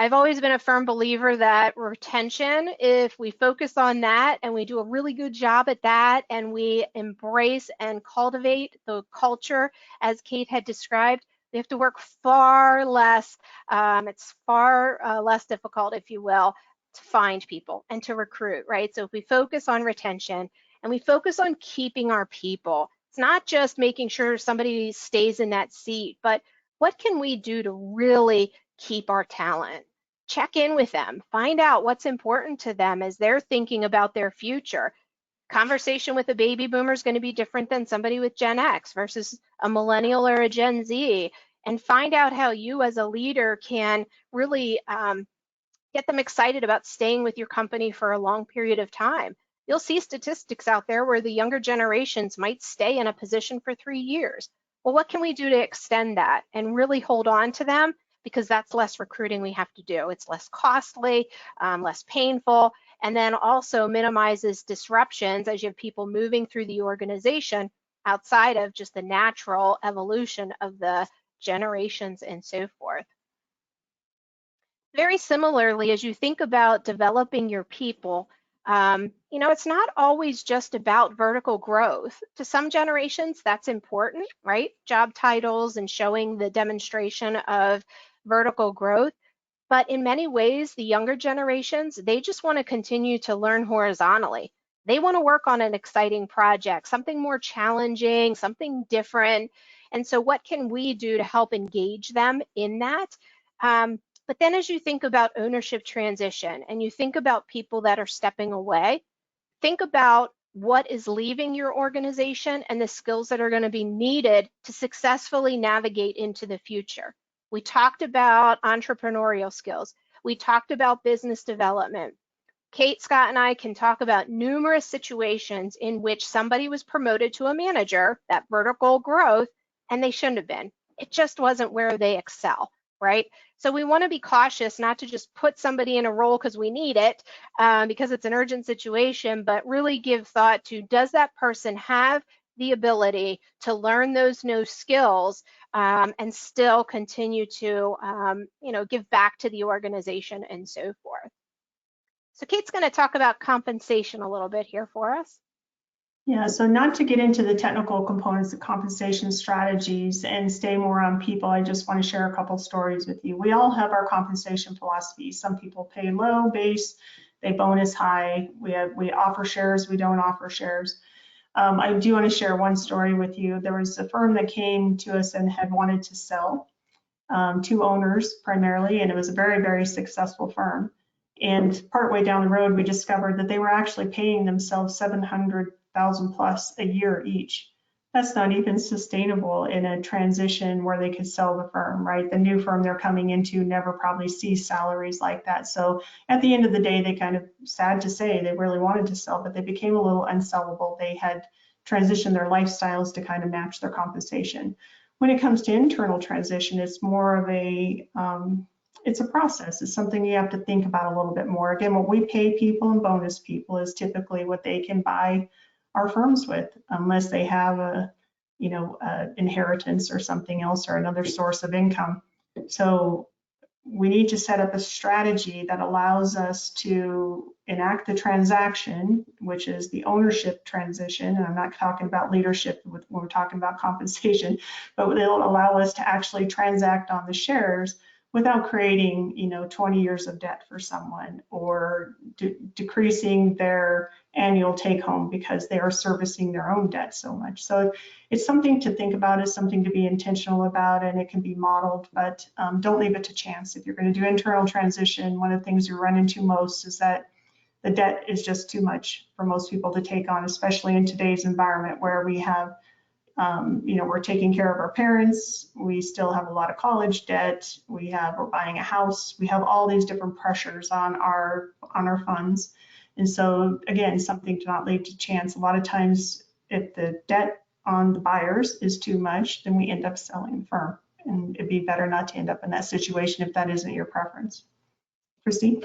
I've always been a firm believer that retention, if we focus on that and we do a really good job at that and we embrace and cultivate the culture as Kate had described, we have to work far less, it's far less difficult, if you will, to find people and to recruit, right? So if we focus on retention and we focus on keeping our people, it's not just making sure somebody stays in that seat, but what can we do to really keep our talent? Check in with them, find out what's important to them as they're thinking about their future. Conversation with a baby boomer is going to be different than somebody with Gen X versus a millennial or a Gen Z, and find out how you as a leader can really get them excited about staying with your company for a long period of time. You'll see statistics out there where the younger generations might stay in a position for 3 years. Well, what can we do to extend that and really hold on to them because that's less recruiting we have to do. It's less costly, less painful, and then also minimizes disruptions as you have people moving through the organization outside of just the natural evolution of the generations and so forth. Very similarly, as you think about developing your people, it's not always just about vertical growth. To some generations, that's important, right? Job titles and showing the demonstration of vertical growth. But in many ways, the younger generations, they just want to continue to learn horizontally. They want to work on an exciting project, something more challenging, something different. And so what can we do to help engage them in that? But then as you think about ownership transition and you think about people that are stepping away, think about what is leaving your organization and the skills that are going to be needed to successfully navigate into the future. We talked about entrepreneurial skills. We talked about business development. Kate, Scott, and I can talk about numerous situations in which somebody was promoted to a manager, that vertical growth, and they shouldn't have been. It just wasn't where they excel, right? So we want to be cautious not to just put somebody in a role because we need it, because it's an urgent situation, but really give thought to, does that person have the ability to learn those new skills and still continue to give back to the organization and so forth. So Kate's going to talk about compensation a little bit here for us. Yeah, so not to get into the technical components of compensation strategies and stay more on people, I just want to share a couple stories with you. We all have our compensation philosophies. Some people pay low base, they bonus high. We offer shares, we don't offer shares. I do want to share one story with you. There was a firm that came to us and had wanted to sell, two owners primarily, and it was a very, very successful firm. And partway down the road, we discovered that they were actually paying themselves $700,000 plus a year each. That's not even sustainable in a transition where they could sell the firm, right? The new firm they're coming into never probably sees salaries like that. So at the end of the day, they kind of, sad to say, they really wanted to sell, but they became a little unsellable. They had transitioned their lifestyles to kind of match their compensation. When it comes to internal transition, it's more of a, it's a process. It's something you have to think about a little bit more. Again, what we pay people and bonus people is typically what they can buy our firms with, unless they have a, inheritance or something else or another source of income. So we need to set up a strategy that allows us to enact the transaction, which is the ownership transition. And I'm not talking about leadership when we're talking about compensation, but it'll allow us to actually transact on the shares without creating, 20 years of debt for someone or decreasing their annual take home because they are servicing their own debt so much. So it's something to think about, it's something to be intentional about, and it can be modeled, but don't leave it to chance. If you're going to do internal transition, one of the things you run into most is that the debt is just too much for most people to take on, especially in today's environment where we have we're taking care of our parents. We still have a lot of college debt. We're buying a house. We have all these different pressures on our funds. And so again, something to not leave to chance. A lot of times if the debt on the buyers is too much, then we end up selling the firm. And it'd be better not to end up in that situation if that isn't your preference. Christine?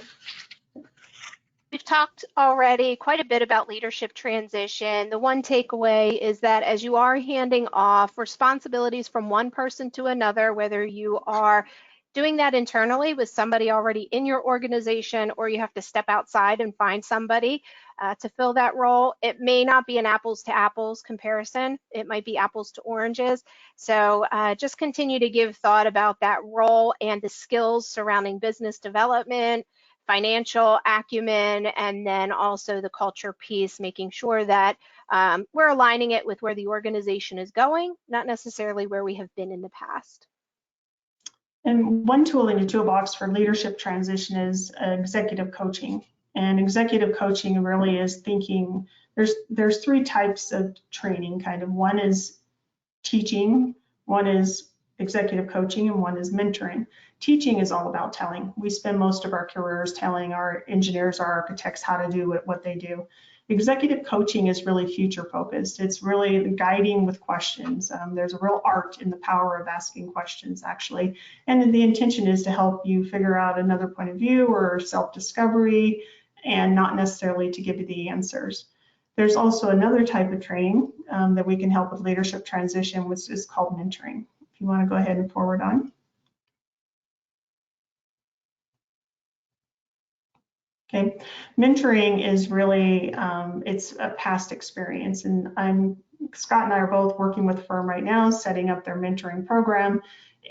We've talked already quite a bit about leadership transition. The one takeaway is that as you are handing off responsibilities from one person to another, whether you are doing that internally with somebody already in your organization or you have to step outside and find somebody to fill that role, it may not be an apples to apples comparison. It might be apples to oranges. So just continue to give thought about that role and the skills surrounding business development, financial acumen, and then also the culture piece, making sure that we're aligning it with where the organization is going, not necessarily where we have been in the past. And one tool in your toolbox for leadership transition is executive coaching. And executive coaching really is thinking, there's three types of training, kind of. One is teaching, one is executive coaching, and one is mentoring. Teaching is all about telling. We spend most of our careers telling our engineers, our architects how to do what they do. Executive coaching is really future focused. It's really guiding with questions. There's a real art in the power of asking questions, actually. And the intention is to help you figure out another point of view or self-discovery, and not necessarily to give you the answers. There's also another type of training that we can help with leadership transition, which is called mentoring. If you want to go ahead and forward on. Okay, mentoring is really, it's a past experience, and Scott and I are both working with a firm right now, setting up their mentoring program,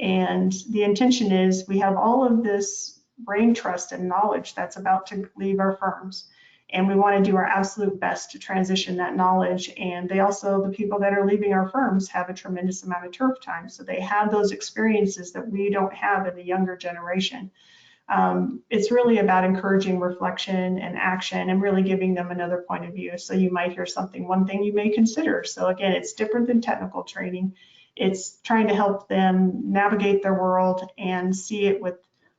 and the intention is we have all of this brain trust and knowledge that's about to leave our firms, and we want to do our absolute best to transition that knowledge. And they also, the people that are leaving our firms, have a tremendous amount of turf time, so they have those experiences that we don't have in the younger generation. It's really about encouraging reflection and action and really giving them another point of view. So you might hear something, one thing you may consider. So again, it's different than technical training. It's trying to help them navigate their world and see it with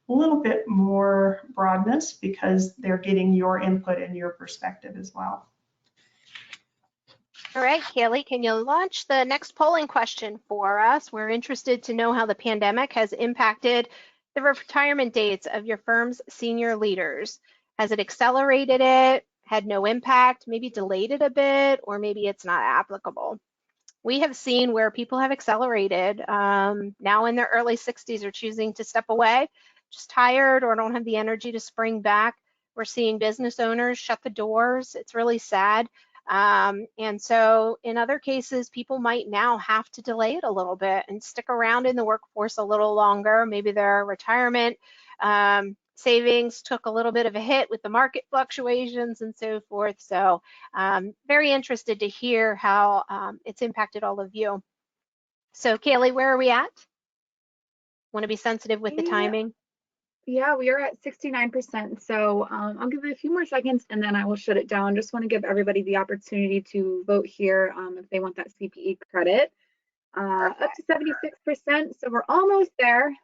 a little bit more broadness, because they're getting your input and your perspective as well. All right, Kaylee, can you launch the next polling question for us? We're interested to know how the pandemic has impacted the retirement dates of your firm's senior leaders. Has it accelerated it, had no impact, maybe delayed it a bit, or maybe it's not applicable? We have seen where people have accelerated, now in their early 60s, are choosing to step away, just tired or don't have the energy to spring back. We're seeing business owners shut the doors. It's really sad. And so in other cases, people might now have to delay it a little bit and stick around in the workforce a little longer. Maybe their retirement savings took a little bit of a hit with the market fluctuations and so forth. So very interested to hear how it's impacted all of you. So Kaylee, where are we at? Want to be sensitive with the timing? Yeah, we are at 69%. So I'll give it a few more seconds and then I will shut it down. Just want to give everybody the opportunity to vote here if they want that CPE credit. Up to 76%. So we're almost there.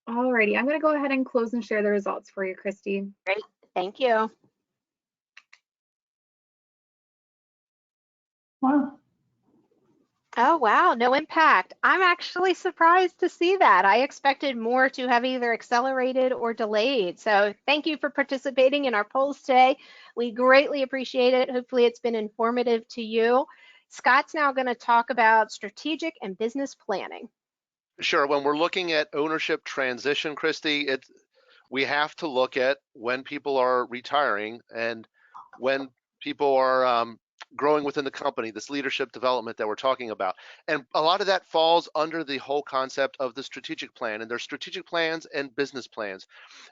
Alrighty, I'm going to go ahead and close and share the results for you, Christy. Great, thank you. Wow. Oh, wow, no impact. I'm actually surprised to see that. I expected more to have either accelerated or delayed. So thank you for participating in our polls today. We greatly appreciate it. Hopefully it's been informative to you. Scott's now going to talk about strategic and business planning. Sure. When we're looking at ownership transition, Christy, we have to look at when people are retiring and when people are growing within the company, this leadership development that we're talking about. And a lot of that falls under the whole concept of the strategic plan, and there's strategic plans and business plans.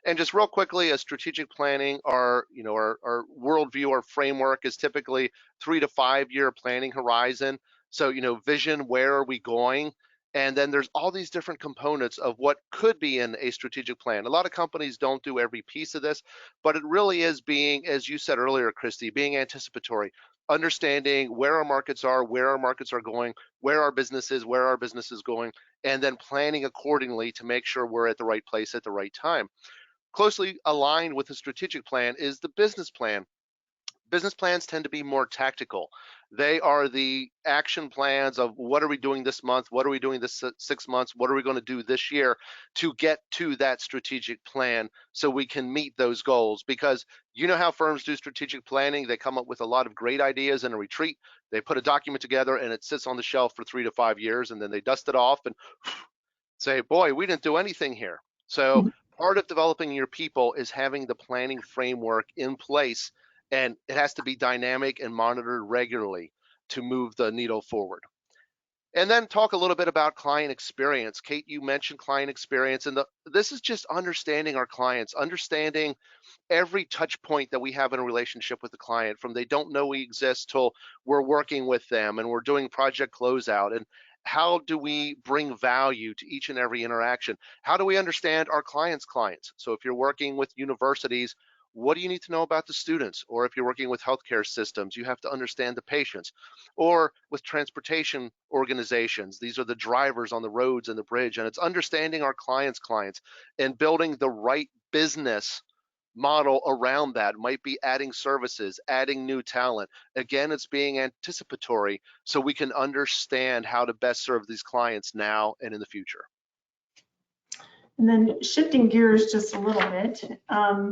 And just real quickly, a strategic planning, our worldview or framework is typically 3 to 5 year planning horizon. So, vision, where are we going? And then there's all these different components of what could be in a strategic plan. A lot of companies don't do every piece of this, but it really is being, as you said earlier, Christy, being anticipatory, understanding where our markets are going, where our business is going, and then planning accordingly to make sure we're at the right place at the right time. Closely aligned with the strategic plan is the business plan. Business plans tend to be more tactical. They are the action plans of what are we doing this month, what are we doing this 6 months, what are we going to do this year to get to that strategic plan so we can meet those goals. Because you know how firms do strategic planning, they come up with a lot of great ideas in a retreat, they put a document together and it sits on the shelf for 3 to 5 years, and then they dust it off and say, boy, we didn't do anything here. So part of developing your people is having the planning framework in place, and it has to be dynamic and monitored regularly to move the needle forward. And then talk a little bit about client experience. Kate, you mentioned client experience, and this is just understanding our clients, understanding every touch point that we have in a relationship with the client, from they don't know we exist till we're working with them and we're doing project closeout. And how do we bring value to each and every interaction? How do we understand our clients' clients? So if you're working with universities, what do you need to know about the students? Or if you're working with healthcare systems, you have to understand the patients. Or with transportation organizations, these are the drivers on the roads and the bridge, and it's understanding our clients' clients and building the right business model around that. Might be adding services, adding new talent. Again, it's being anticipatory so we can understand how to best serve these clients now and in the future. And then shifting gears just a little bit,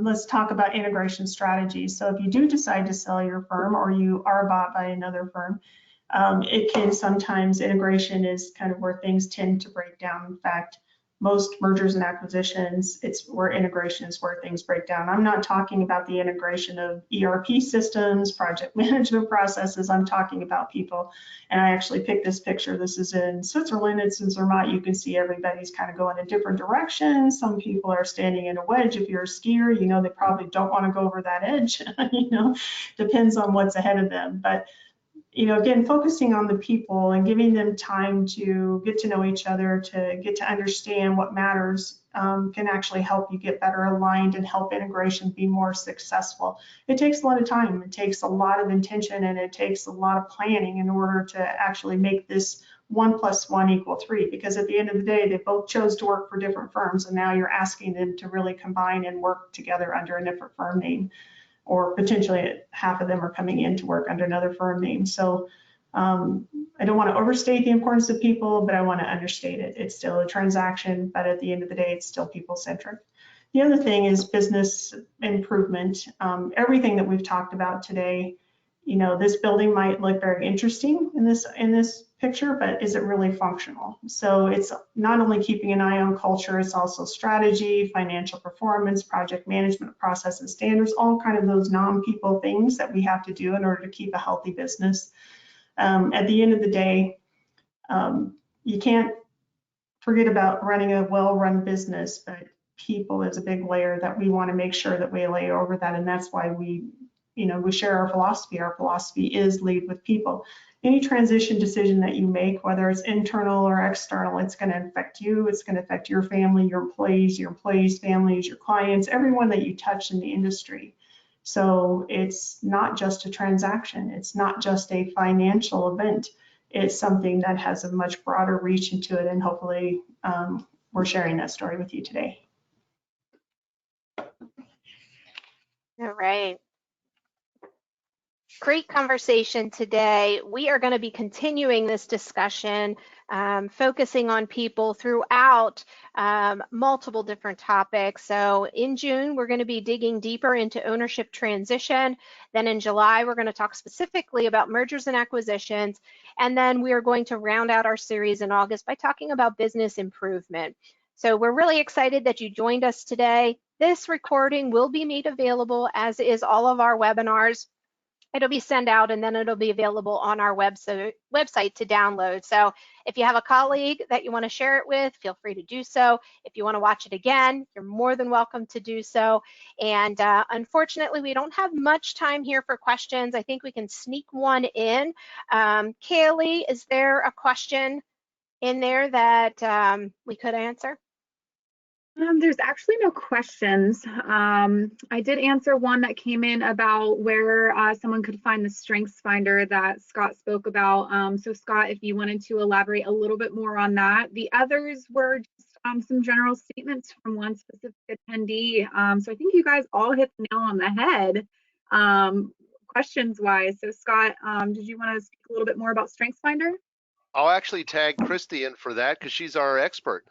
let's talk about integration strategies. So if you do decide to sell your firm or you are bought by another firm, it can sometimes, integration is kind of where things tend to break down. In fact, most mergers and acquisitions, it's where integration is where things break down. I'm not talking about the integration of ERP systems, project management processes. I'm talking about people. And I actually picked this picture. This is in Switzerland. It's in Zermatt. You can see everybody's kind of going in different directions. Some people are standing in a wedge. If you're a skier, you know, they probably don't want to go over that edge. You know, depends on what's ahead of them. But you know, again, focusing on the people and giving them time to get to know each other, to get to understand what matters, can actually help you get better aligned and help integration be more successful. It takes a lot of time, it takes a lot of intention, and it takes a lot of planning in order to actually make this 1 + 1 = 3, because at the end of the day, they both chose to work for different firms, and now you're asking them to really combine and work together under a different firm name. Or potentially half of them are coming in to work under another firm name. So I don't want to overstate the importance of people, but I want to understate it. It's still a transaction, but at the end of the day, it's still people-centric. The other thing is business improvement. Everything that we've talked about today, you know, this building might look very interesting in this picture, but is it really functional? So it's not only keeping an eye on culture, it's also strategy, financial performance, project management, process and standards, all kind of those non-people things that we have to do in order to keep a healthy business. At the end of the day, you can't forget about running a well-run business, but people is a big layer that we want to make sure that we lay over that, and that's why we share our philosophy. Our philosophy is lead with people. Any transition decision that you make, whether it's internal or external, it's going to affect you. It's going to affect your family, your employees' families, your clients, everyone that you touch in the industry. So it's not just a transaction. It's not just a financial event. It's something that has a much broader reach into it, and hopefully we're sharing that story with you today. All right. Great conversation today. We are going to be continuing this discussion, focusing on people throughout multiple different topics. So in June, we're going to be digging deeper into ownership transition. Then in July, we're going to talk specifically about mergers and acquisitions. And then we are going to round out our series in August by talking about business improvement. So we're really excited that you joined us today. This recording will be made available, as is all of our webinars. It'll be sent out, and then it'll be available on our website to download. So if you have a colleague that you want to share it with, feel free to do so. If you want to watch it again, you're more than welcome to do so. And unfortunately, we don't have much time here for questions. I think we can sneak one in. Kaylee, is there a question in there that we could answer? There's actually no questions. I did answer one that came in about where someone could find the Strengths Finder that Scott spoke about. So Scott, if you wanted to elaborate a little bit more on that. The others were just some general statements from one specific attendee. So I think you guys all hit the nail on the head questions wise. So Scott, did you want to speak a little bit more about Strengths Finder? I'll actually tag Christy in for that because she's our expert.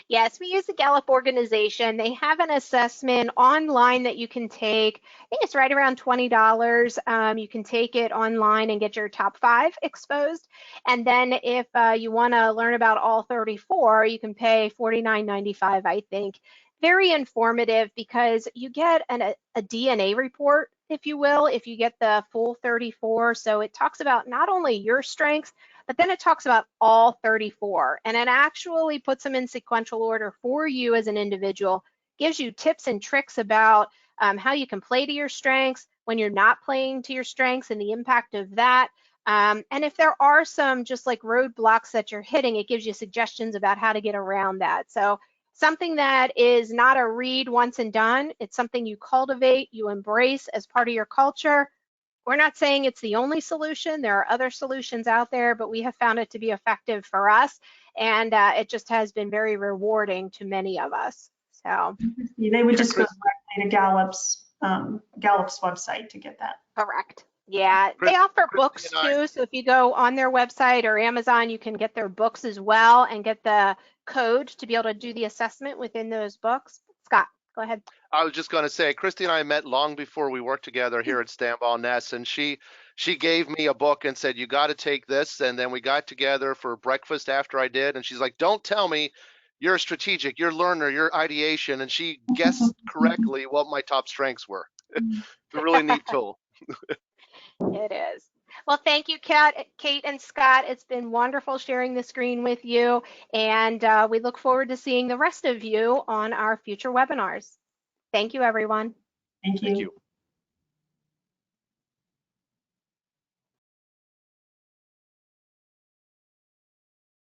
Yes, we use the Gallup organization. They have an assessment online that you can take. I think it's right around $20. You can take it online and get your top 5 exposed. And then if you want to learn about all 34, you can pay $49.95, I think. Very informative because you get a DNA report, if you will, if you get the full 34. So it talks about not only your strengths, but then it talks about all 34, and it actually puts them in sequential order for you as an individual, gives you tips and tricks about how you can play to your strengths, when you're not playing to your strengths and the impact of that. And if there are some just like roadblocks that you're hitting, it gives you suggestions about how to get around that. So something that is not a read once and done, it's something you cultivate, you embrace as part of your culture. We're not saying it's the only solution. There are other solutions out there, but we have found it to be effective for us, and it just has been very rewarding to many of us. So, They would just go directly to Gallup's website to get that. correct. Yeah, Chris- they offer Christy books and I- too. So if you go on their website or Amazon, you can get their books as well and get the code to be able to do the assessment within those books. Scott, go ahead. I was just going to say, Christy and I met long before we worked together here at Stanball Ness, and she gave me a book and said, you got to take this. And then we got together for breakfast after I did, and she's like, don't tell me you're strategic, you're learner, you're ideation, and she guessed correctly what my top strengths were. It's a really neat tool. It is. Well, thank you, Kate and Scott. It's been wonderful sharing the screen with you, and we look forward to seeing the rest of you on our future webinars. Thank you, everyone. Thank you. Thank you.